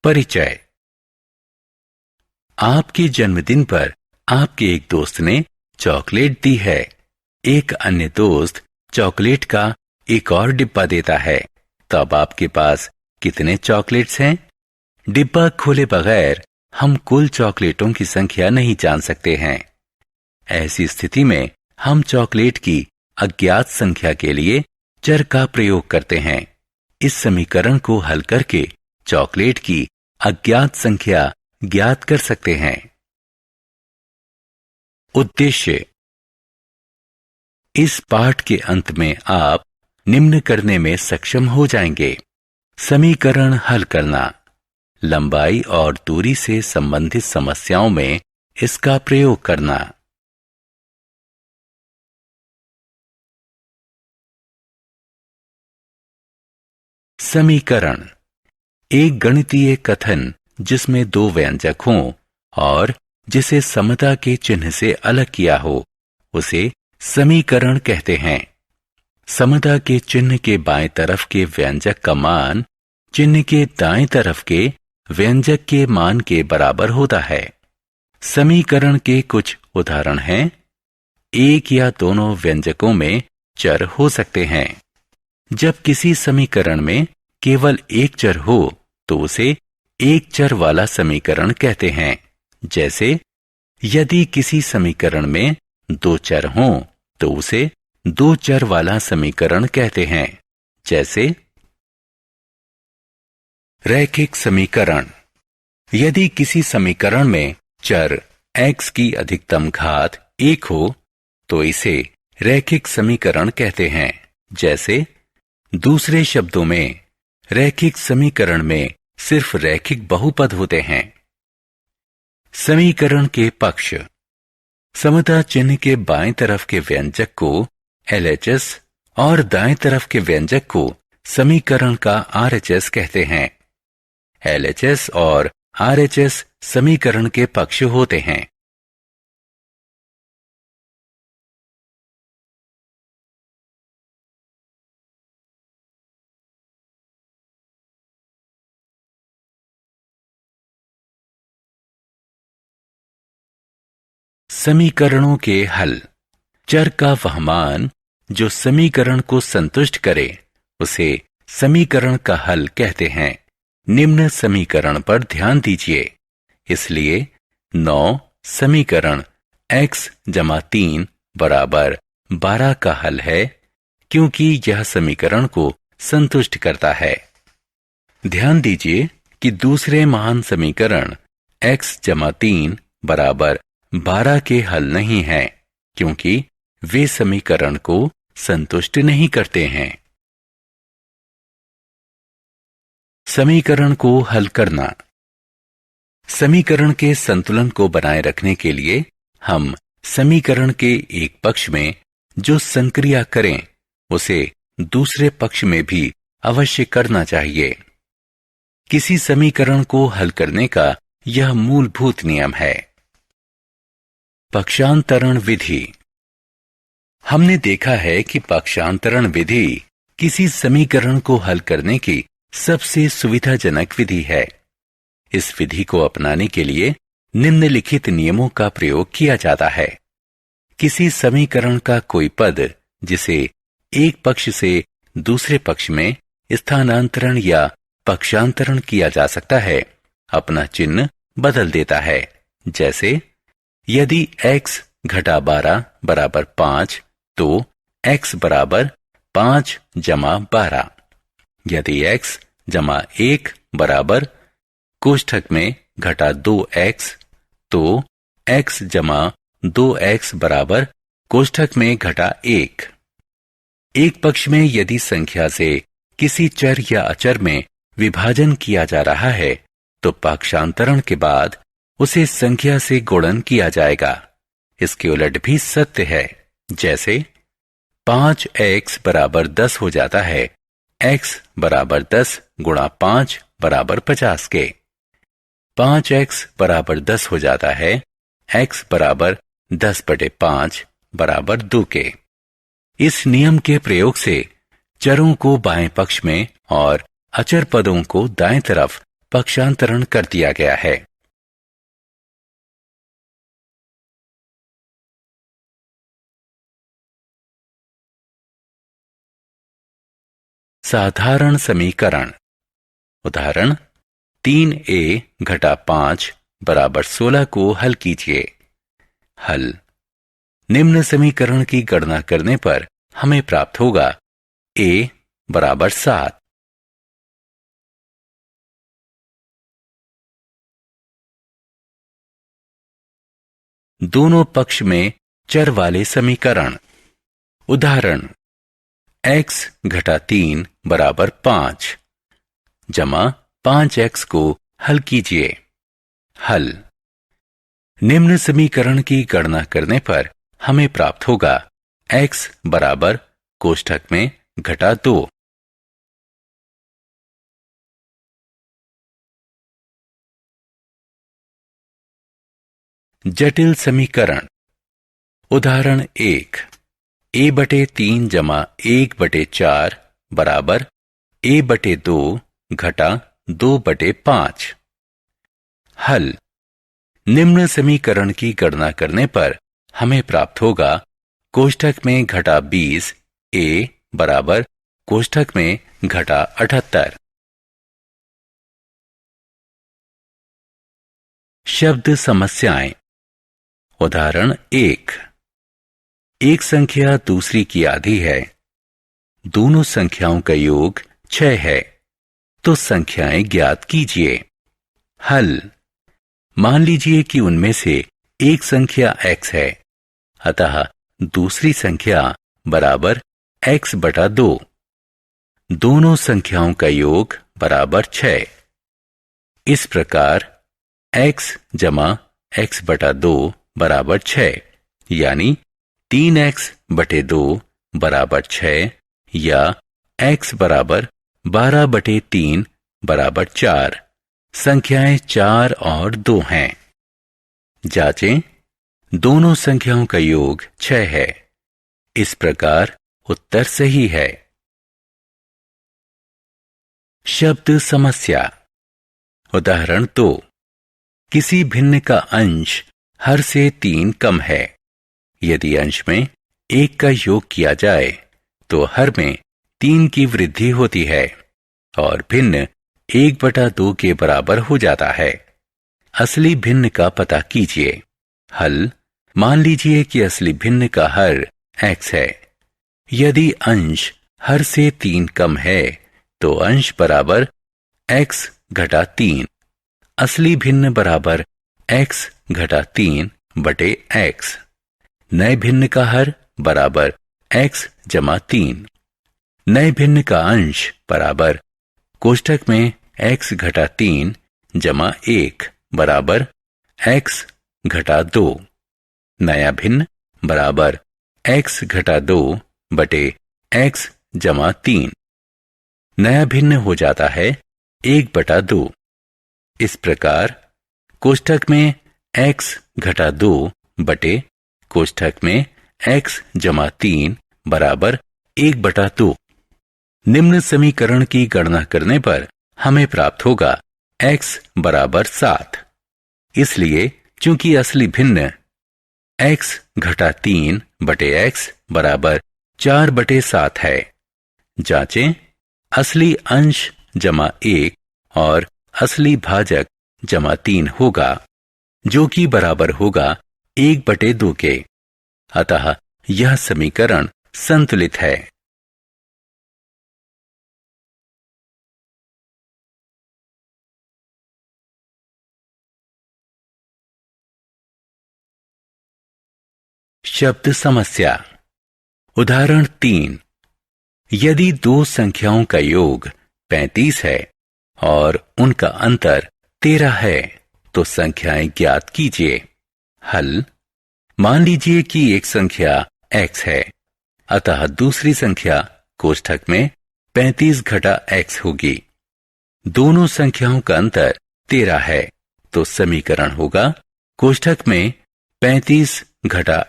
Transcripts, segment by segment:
परिचय। आपके जन्मदिन पर आपके एक दोस्त ने चॉकलेट दी है। एक अन्य दोस्त चॉकलेट का एक और डिब्बा देता है। तब आपके पास कितने चॉकलेट्स हैं? डिब्बा खोले बगैर हम कुल चॉकलेटों की संख्या नहीं जान सकते हैं। ऐसी स्थिति में हम चॉकलेट की अज्ञात संख्या के लिए चर का प्रयोग करते हैं। इस समीकरण को हल करके चॉकलेट की अज्ञात संख्या ज्ञात कर सकते हैं। उद्देश्य। इस पाठ के अंत में आप निम्न करने में सक्षम हो जाएंगे: समीकरण हल करना, लंबाई और दूरी से संबंधित समस्याओं में इसका प्रयोग करना। समीकरण। एक गणितीय कथन जिसमें दो व्यंजक हों और जिसे समता के चिन्ह से अलग किया हो, उसे समीकरण कहते हैं। समता के चिन्ह के बाएं तरफ के व्यंजक का मान चिन्ह के दाएं तरफ के व्यंजक के मान के बराबर होता है। समीकरण के कुछ उदाहरण हैं। एक या दोनों व्यंजकों में चर हो सकते हैं। जब किसी समीकरण में केवल एक चर हो तो उसे एक चर वाला समीकरण कहते हैं। जैसे यदि किसी समीकरण में दो चर हों तो उसे दो चर वाला समीकरण कहते हैं। जैसे रैखिक समीकरण। यदि किसी समीकरण में चर x की अधिकतम घात 1 हो तो इसे रैखिक समीकरण कहते हैं। जैसे दूसरे शब्दों में रैखिक समीकरण में सिर्फ रैखिक बहुपद होते हैं। समीकरण के पक्ष। समता चिन्ह के बाएं तरफ के व्यंजक को LHS और दाएं तरफ के व्यंजक को समीकरण का RHS कहते हैं। LHS और RHS समीकरण के पक्ष होते हैं। समीकरणों के हल। चर का वह मान जो समीकरण को संतुष्ट करे उसे समीकरण का हल कहते हैं। निम्न समीकरण पर ध्यान दीजिए। इसलिए 9 समीकरण x जमा 3 बराबर 12 का हल है, क्योंकि यह समीकरण को संतुष्ट करता है। ध्यान दीजिए कि दूसरे महान समीकरण x जमा 3 बराबर 12 के हल नहीं हैं, क्योंकि वे समीकरण को संतुष्ट नहीं करते हैं। समीकरण को हल करना। समीकरण के संतुलन को बनाए रखने के लिए हम समीकरण के एक पक्ष में जो संक्रिया करें उसे दूसरे पक्ष में भी अवश्य करना चाहिए। किसी समीकरण को हल करने का यह मूलभूत नियम है। पक्षांतरण विधि। हमने देखा है कि पक्षांतरण विधि किसी समीकरण को हल करने की सबसे सुविधाजनक विधि है। इस विधि को अपनाने के लिए निम्नलिखित नियमों का प्रयोग किया जाता है। किसी समीकरण का कोई पद जिसे एक पक्ष से दूसरे पक्ष में स्थानांतरण या पक्षांतरण किया जा सकता है, अपना चिन्ह बदल देता है। जैसे यदि x घटा 12 बराबर 5 तो x बराबर 5 जमा 12। यदि x जमा 1 बराबर कोष्ठक में घटा 2x तो x जमा 2x बराबर कोष्ठक में घटा 1। एक पक्ष में यदि संख्या से किसी चर या अचर में विभाजन किया जा रहा है तो पक्षांतरण के बाद उसे संख्या से गुणन किया जाएगा। इसके उलट भी सत्य है। जैसे 5x बराबर 10 हो जाता है x बराबर 10 गुणा 5 बराबर 50 के। 5x बराबर 10 हो जाता है x बराबर 10/5 बराबर 2 के। इस नियम के प्रयोग से चरों को बाएं पक्ष में और अचर पदों को दाएं तरफ पक्षांतरण कर दिया गया है। साधारण समीकरण। उदाहरण 3a घटा 5 बराबर 16 को हल कीजिए। हल। निम्न समीकरण की गणना करने पर हमें प्राप्त होगा a बराबर 7। दोनों पक्ष में चर वाले समीकरण। उदाहरण x घटा 3 बराबर 5 जमा 5x को हल कीजिए। हल। निम्न समीकरण की गणना करने पर हमें प्राप्त होगा x बराबर कोष्ठक में घटा 2। जटिल समीकरण। उदाहरण 1 a बटे 3 जमा 1 बटे 4 बराबर a बटे 2 घटा 2 बटे 5। हल। निम्न समीकरण की गणना करने पर हमें प्राप्त होगा कोष्ठक में घटा 20 a बराबर कोष्ठक में घटा 78। शब्द समस्याएं। उदाहरण 1 एक संख्या दूसरी की आधी है। दोनों संख्याओं का योग 6 है, तो संख्याएं ज्ञात कीजिए। हल। मान लीजिए कि उनमें से एक संख्या x है, अतः दूसरी संख्या बराबर x बटा 2। दोनों संख्याओं का योग बराबर 6। इस प्रकार x जमा x बटा 2 बराबर 6, यानी 3x बटे 2 बराबर 6 या x बराबर 12 बटे 3 बराबर 4। संख्याएं 4 और 2 हैं। जांचें। दोनों संख्याओं का योग 6 है। इस प्रकार उत्तर सही है। शब्द समस्या। उदाहरण 2 किसी भिन्न का अंश हर से 3 कम है। यदि अंश में 1 का योग किया जाए तो हर में 3 की वृद्धि होती है और भिन्न 1 बटा 2 के बराबर हो जाता है। असली भिन्न का पता कीजिए। हल। मान लीजिए कि असली भिन्न का हर x है। यदि अंश हर से 3 कम है तो अंश बराबर x घटा 3। असली भिन्न बराबर x घटा 3 बटे x। नए भिन्न का हर बराबर x जमा 3। नए भिन्न का अंश बराबर कोष्ठक में x घटा 3 जमा 1 बराबर x घटा 2। नया भिन्न बराबर x घटा 2 बटे x जमा 3। नया भिन्न हो जाता है 1 बटा 2। इस प्रकार कोष्ठक में x घटा 2 बटे कोष्ठक में x जमा 3 बराबर 1 बटा 2। निम्न समीकरण की गणना करने पर हमें प्राप्त होगा x बराबर 7। इसलिए चूंकि असली भिन्न x घटा 3 बटे x बराबर 4 बटे 7 है। जांचें। असली अंश जमा 1 और असली भाजक जमा 3 होगा, जो कि बराबर होगा 1 बटे 2 के। अतः यह समीकरण संतुलित है। शब्द समस्या। उदाहरण 3 यदि दो संख्याओं का योग 35 है और उनका अंतर 13 है तो संख्याएं ज्ञात कीजिए। हल। मान लीजिए कि एक संख्या x है, अतः दूसरी संख्या कोष्ठक में 35 घटा x होगी। दोनों संख्याओं का अंतर 13 है, तो समीकरण होगा कोष्ठक में 35 घटा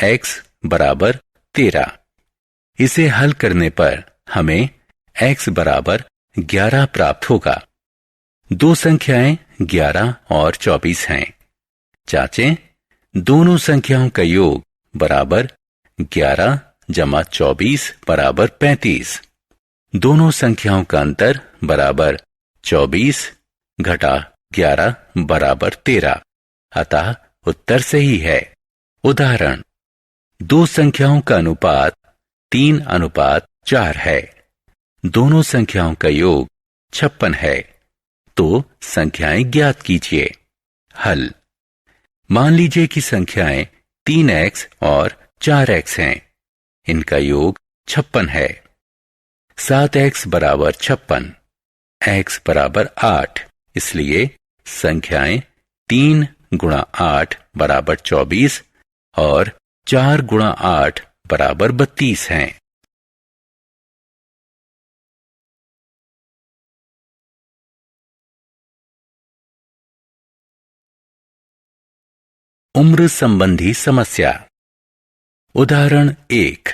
x बराबर 13। इसे हल करने पर हमें x बराबर 11 प्राप्त होगा। दो संख्याएं 11 और 24 हैं। जांचें, दोनों संख्याओं का योग बराबर 11 जमा 24 बराबर 35। दोनों संख्याओं का अंतर बराबर 24 घटा 11 बराबर 13। अतः उत्तर सही है। उदाहरण, दो संख्याओं का अनुपात 3:4 है। दोनों संख्याओं का योग 56 है। तो संख्याएं ज्ञात कीजिए। हल, मान लीजिए कि संख्याएं 3x और 4x हैं। इनका योग 56 है। 7x बराबर 56, x बराबर 8, इसलिए संख्याएं 3 गुणा 8 बराबर 24 और 4 गुणा 8 बराबर 32 हैं। उम्र संबंधी समस्या। उदाहरण 1।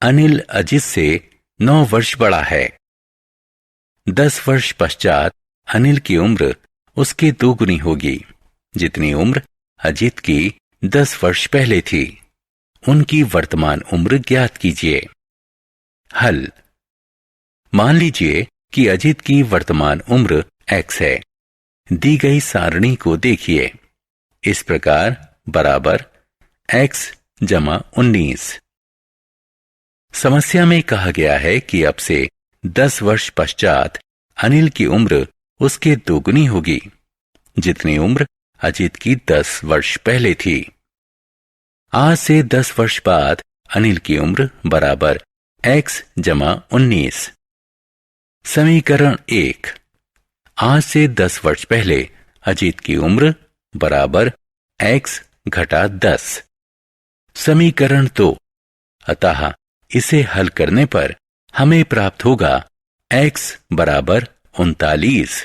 अनिल अजित से 9 वर्ष बड़ा है। 10 वर्ष पश्चात अनिल की उम्र उसके दोगुनी होगी, जितनी उम्र अजित की 10 वर्ष पहले थी। उनकी वर्तमान उम्र ज्ञात कीजिए। हल, मान लीजिए कि अजित की वर्तमान उम्र x है। दी गई सारणी को देखिए। इस प्रकार बराबर x जमा 19। समस्या में कहा गया है कि अब से 10 वर्ष पश्चात अनिल की उम्र उसके दोगुनी होगी, जितनी उम्र अजित की 10 वर्ष पहले थी। आज से 10 वर्ष बाद अनिल की उम्र बराबर x जमा 19। समीकरण 1। आज से 10 वर्ष पहले अजित की उम्र बराबर x घटा 10। समीकरण 2। अतः इसे हल करने पर हमें प्राप्त होगा x बराबर 39।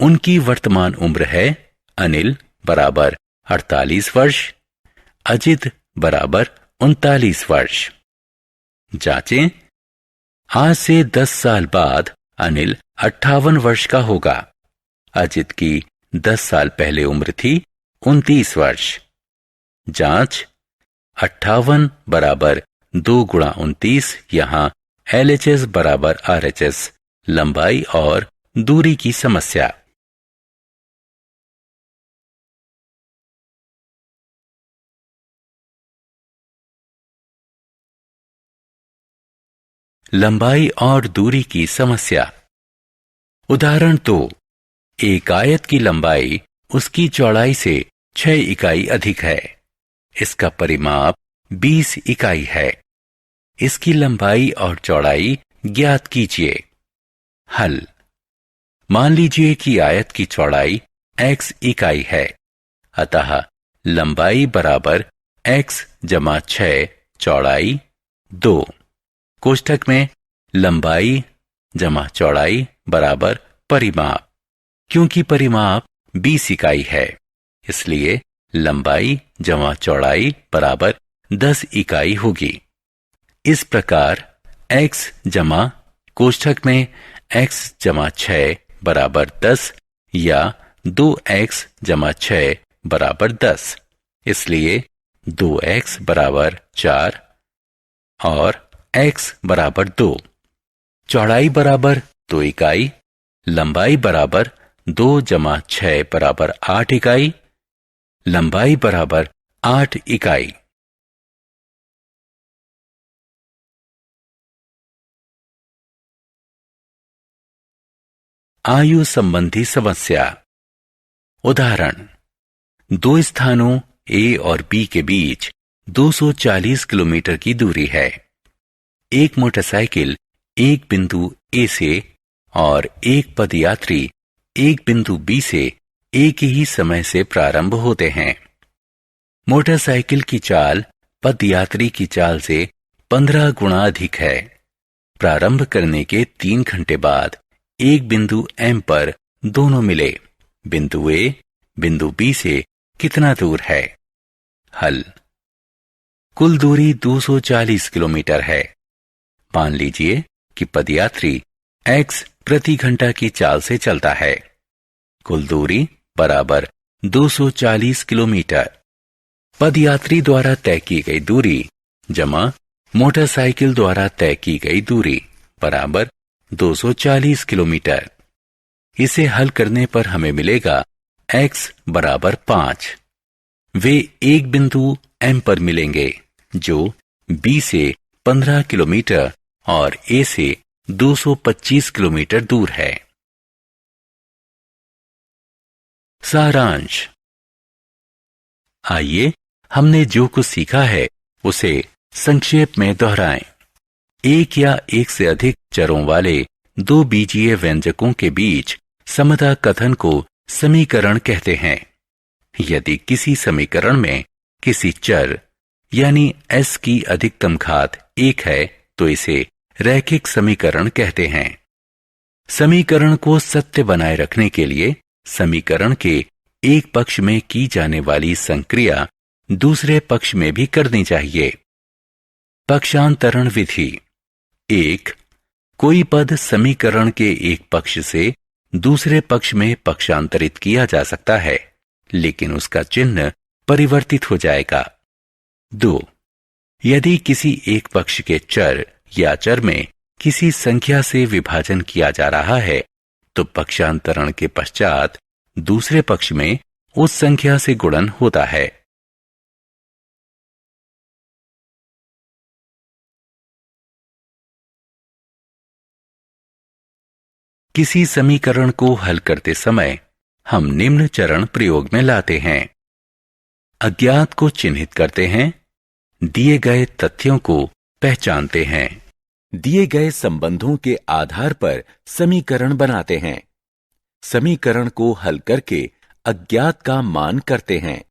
उनकी वर्तमान उम्र है अनिल बराबर 48 वर्ष, अजित बराबर 39 वर्ष। जांचें, आज से 10 साल बाद अनिल 58 वर्ष का होगा। अजित की 10 साल पहले उम्र थी 29 वर्ष। जांच, 58 बराबर 2 गुणा 29, यहां LHS बराबर RHS, लंबाई और दूरी की समस्या। लंबाई और दूरी की समस्या। उदाहरण 2। एक आयत की लंबाई उसकी चौड़ाई से 6 इकाई अधिक है। इसका परिमाप 20 इकाई है। इसकी लंबाई और चौड़ाई ज्ञात कीजिए। हल, मान लीजिए कि आयत की चौड़ाई x इकाई है। अतः लंबाई बराबर x जमा 6 चौड़ाई 2। कोष्ठक में लंबाई जमा चौड़ाई बराबर परिमाप। क्योंकि परिमाप 20 इकाई है, इसलिए लंबाई जमा चौड़ाई बराबर 10 इकाई होगी। इस प्रकार x जमा कोष्ठक में x जमा 6 बराबर 10 या 2x जमा 6 बराबर 10, इसलिए 2x बराबर 4 और x बराबर 2। चौड़ाई बराबर 2 इकाई, लंबाई बराबर 2 जमा 6 बराबर 8 इकाई, लंबाई बराबर 8 इकाई। आयु संबंधी समस्या। उदाहरण, दो स्थानों A और B के बीच 240 किलोमीटर की दूरी है। एक मोटरसाइकिल एक बिंदु A से और एक पदयात्री एक बिंदु B से एक ही समय से प्रारंभ होते हैं। मोटरसाइकिल की चाल पदयात्री की चाल से 15 गुना अधिक है। प्रारंभ करने के 3 घंटे बाद एक बिंदु M पर दोनों मिले। बिंदु A बिंदु B से कितना दूर है? हल, कुल दूरी 240 किलोमीटर है। मान लीजिए कि पदयात्री x प्रति घंटा की चाल से चलता है। कुल दूरी बराबर 240 किलोमीटर। पदयात्री द्वारा तय की गई दूरी जमा मोटरसाइकिल द्वारा तय की गई दूरी बराबर 240 किलोमीटर। इसे हल करने पर हमें मिलेगा x बराबर 5। वे एक बिंदु M पर मिलेंगे जो B से 15 किलोमीटर और A से 225 किलोमीटर दूर है। सारांश। आइए हमने जो कुछ सीखा है उसे संक्षेप में दोहराएं। एक या एक से अधिक चरों वाले दो बीजीय व्यंजकों के बीच समता कथन को समीकरण कहते हैं। यदि किसी समीकरण में किसी चर यानी s की अधिकतम घात 1 है तो इसे रैखिक समीकरण कहते हैं। समीकरण को सत्य बनाए रखने के लिए समीकरण के एक पक्ष में की जाने वाली संक्रिया दूसरे पक्ष में भी करनी चाहिए। पक्षांतरण विधि। 1. कोई पद समीकरण के एक पक्ष से दूसरे पक्ष में पक्षांतरित किया जा सकता है, लेकिन उसका चिन्ह परिवर्तित हो जाएगा। 2. यदि किसी एक पक्ष के चर या चर में किसी संख्या से विभाजन किया जा रहा है तो पक्षांतरण के पश्चात दूसरे पक्ष में उस संख्या से गुणन होता है। किसी समीकरण को हल करते समय हम निम्न चरण प्रयोग में लाते हैं। अज्ञात को चिन्हित करते हैं, दिए गए तथ्यों को पहचानते हैं, दिए गए संबंधों के आधार पर समीकरण बनाते हैं, समीकरण को हल करके अज्ञात का मान करते हैं,